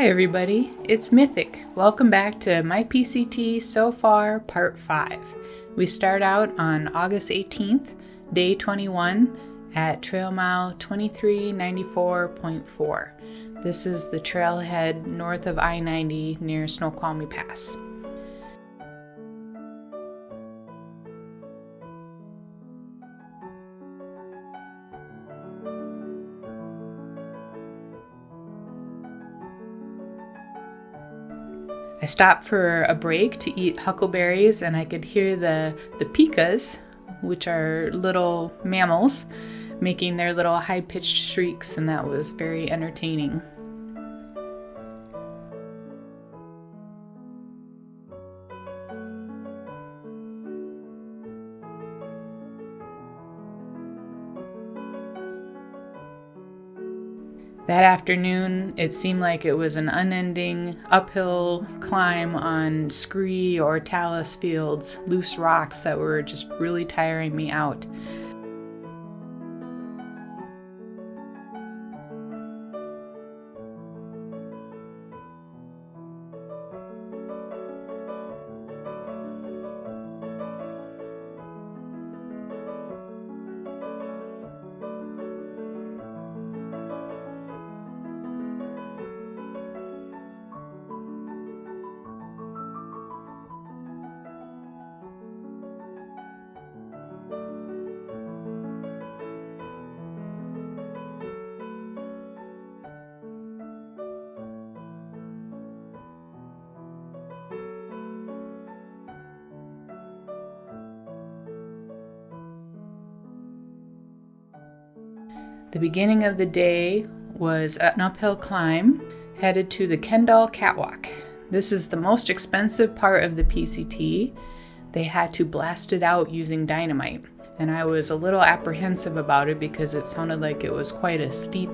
Hi everybody, it's Mythic. Welcome back to My PCT So Far Part 5. We start out on August 18th, day 21 at trail mile 2394.4. This is the trailhead north of I-90 near Snoqualmie Pass. I stopped for a break to eat huckleberries, and I could hear the pikas, which are little mammals, making their little high-pitched shrieks, and that was very entertaining. That afternoon, it seemed like it was an unending uphill climb on scree or talus fields, loose rocks that were just really tiring me out. The beginning of the day was an uphill climb headed to the Kendall catwalk. This is the most expensive part of the PCT. They had to blast it out using dynamite, and I was a little apprehensive about it because it sounded like it was quite a steep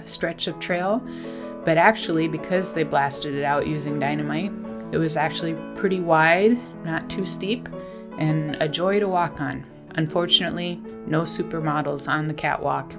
stretch of trail. But actually, because they blasted it out using dynamite, it was actually pretty wide, not too steep, and a joy to walk on. Unfortunately, no supermodels on the catwalk.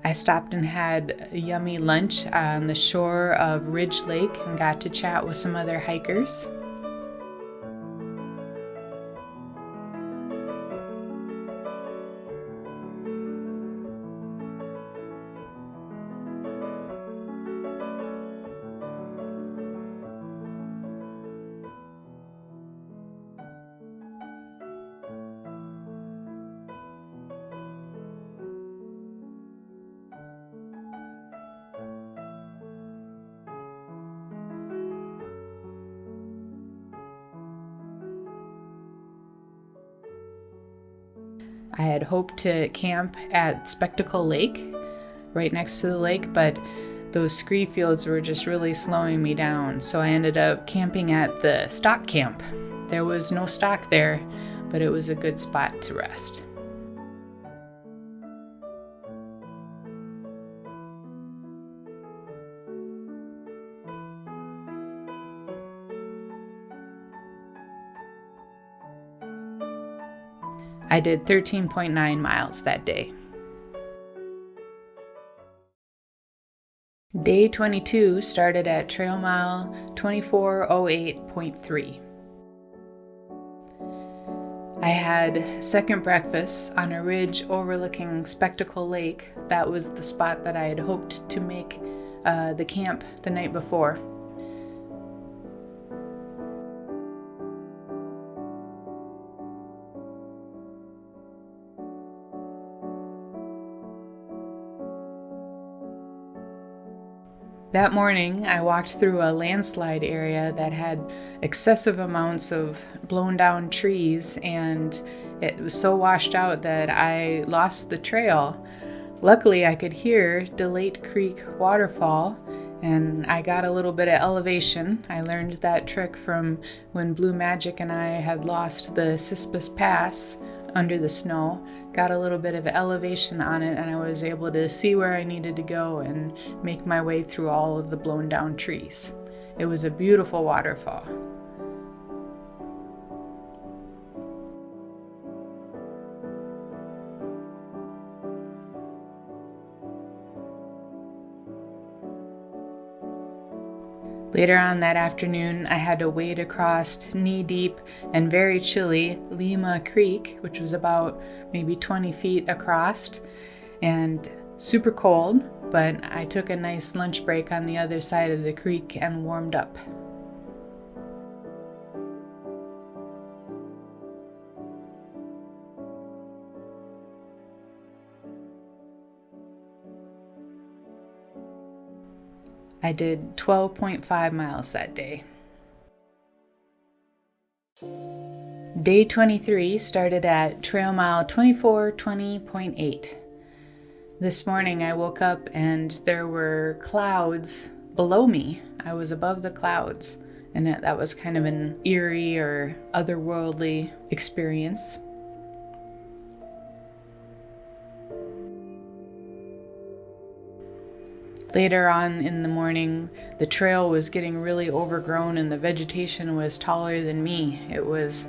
I stopped and had a yummy lunch on the shore of Ridge Lake and got to chat with some other hikers. I had hoped to camp at Spectacle Lake, right next to the lake, but those scree fields were just really slowing me down, so I ended up camping at the stock camp. There was no stock there, but it was a good spot to rest. I did 13.9 miles that day. Day 22 started at trail mile 2408.3. I had second breakfast on a ridge overlooking Spectacle Lake. That was the spot that I had hoped to make the camp the night before. That morning, I walked through a landslide area that had excessive amounts of blown down trees, and it was so washed out that I lost the trail. Luckily, I could hear Delate Creek waterfall, and I got a little bit of elevation. I learned that trick from when Blue Magic and I had lost the Cispus Pass under the snow, got a little bit of elevation on it, and I was able to see where I needed to go and make my way through all of the blown down trees. It was a beautiful waterfall. Later on that afternoon, I had to wade across knee-deep and very chilly Lima Creek, which was about maybe 20 feet across, and super cold, but I took a nice lunch break on the other side of the creek and warmed up. I did 12.5 miles that day. Day 23 started at trail mile 2420.8. This morning I woke up and there were clouds below me. I was above the clouds, and that was kind of an eerie or otherworldly experience. Later on in the morning, the trail was getting really overgrown and the vegetation was taller than me. It was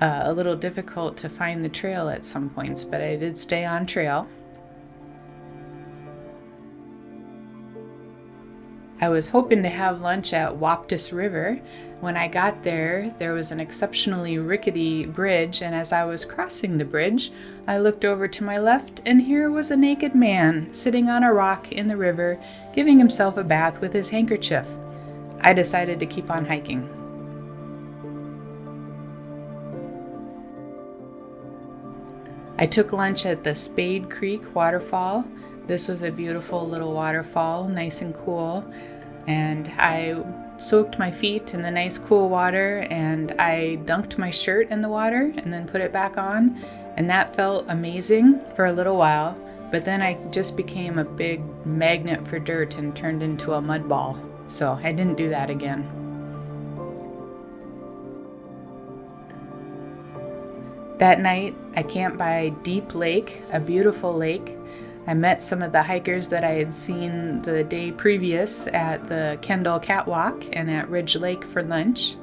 a little difficult to find the trail at some points, but I did stay on trail. I was hoping to have lunch at m.y.t.h River. When I got there, there was an exceptionally rickety bridge, and as I was crossing the bridge, I looked over to my left, and here was a naked man sitting on a rock in the river, giving himself a bath with his handkerchief. I decided to keep on hiking. I took lunch at the Spade Creek waterfall. This was a beautiful little waterfall, nice and cool, and I soaked my feet in the nice cool water, and I dunked my shirt in the water and then put it back on, and that felt amazing for a little while, but then I just became a big magnet for dirt and turned into a mud ball, so I didn't do that again. That night, I camped by Deep Lake, a beautiful lake. I met some of the hikers that I had seen the day previous at the Kendall Catwalk and at Ridge Lake for lunch.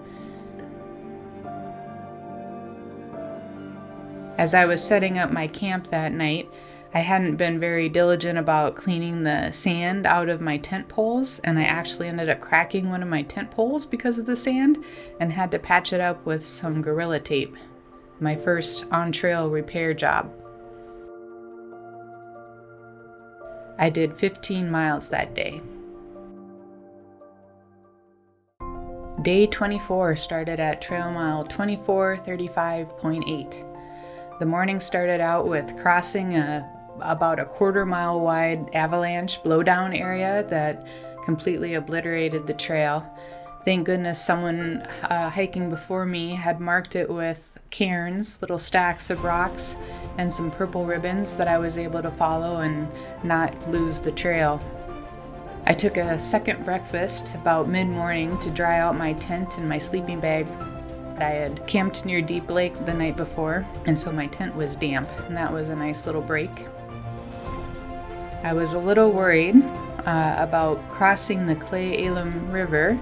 As I was setting up my camp that night, I hadn't been very diligent about cleaning the sand out of my tent poles, and I actually ended up cracking one of my tent poles because of the sand and had to patch it up with some Gorilla Tape. My first on-trail repair job. I did 15 miles that day. Day 24 started at trail mile 2435.8. The morning started out with crossing about a quarter-mile wide avalanche blowdown area that completely obliterated the trail. Thank goodness someone hiking before me had marked it with cairns, little stacks of rocks, and some purple ribbons that I was able to follow and not lose the trail. I took a second breakfast about mid-morning to dry out my tent and my sleeping bag. I had camped near Deep Lake the night before, and so my tent was damp, and that was a nice little break. I was a little worried about crossing the Clay Elam River,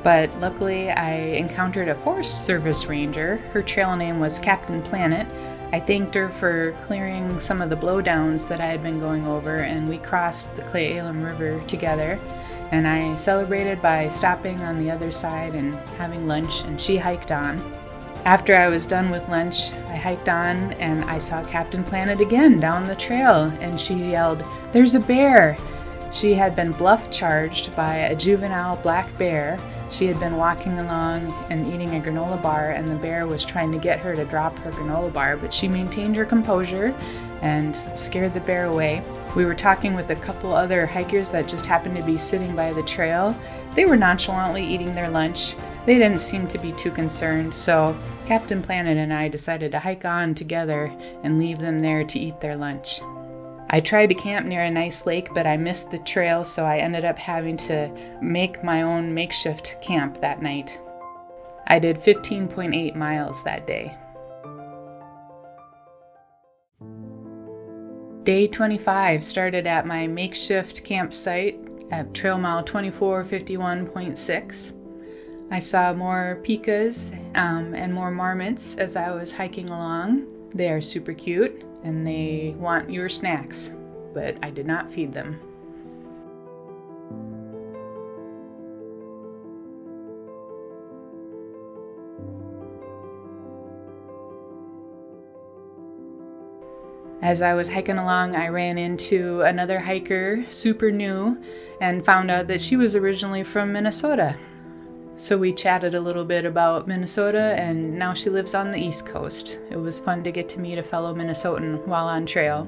but luckily I encountered a Forest Service ranger. Her trail name was Captain Planet. I thanked her for clearing some of the blowdowns that I had been going over, and we crossed the Clay Elam River together. And I celebrated by stopping on the other side and having lunch, and she hiked on. After I was done with lunch, I hiked on and I saw Captain Planet again down the trail, and she yelled, "There's a bear!" She had been bluff charged by a juvenile black bear. She had been walking along and eating a granola bar, and the bear was trying to get her to drop her granola bar, but she maintained her composure and scared the bear away. We were talking with a couple other hikers that just happened to be sitting by the trail. They were nonchalantly eating their lunch. They didn't seem to be too concerned, so Captain Planet and I decided to hike on together and leave them there to eat their lunch. I tried to camp near a nice lake, but I missed the trail, so I ended up having to make my own makeshift camp that night. I did 15.8 miles that day. Day 25 started at my makeshift campsite at trail mile 2451.6. I saw more pikas and more marmots as I was hiking along. They are super cute and they want your snacks, but I did not feed them. As I was hiking along, I ran into another hiker, super new, and found out that she was originally from Minnesota. So we chatted a little bit about Minnesota, and now she lives on the East Coast. It was fun to get to meet a fellow Minnesotan while on trail.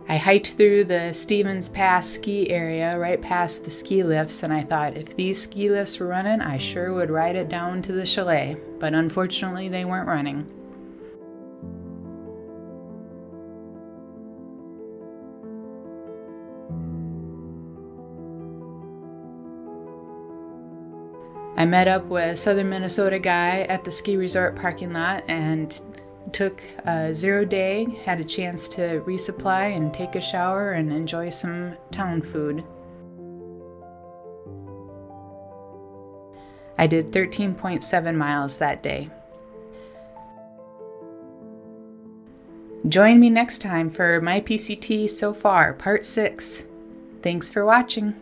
I hiked through the Stevens Pass ski area right past the ski lifts, and I thought if these ski lifts were running, I sure would ride it down to the chalet, but unfortunately they weren't running. I met up with a Southern Minnesota guy at the ski resort parking lot and took a 0 day, had a chance to resupply and take a shower and enjoy some town food. I did 13.7 miles that day. Join me next time for my PCT so far, part 6. Thanks for watching.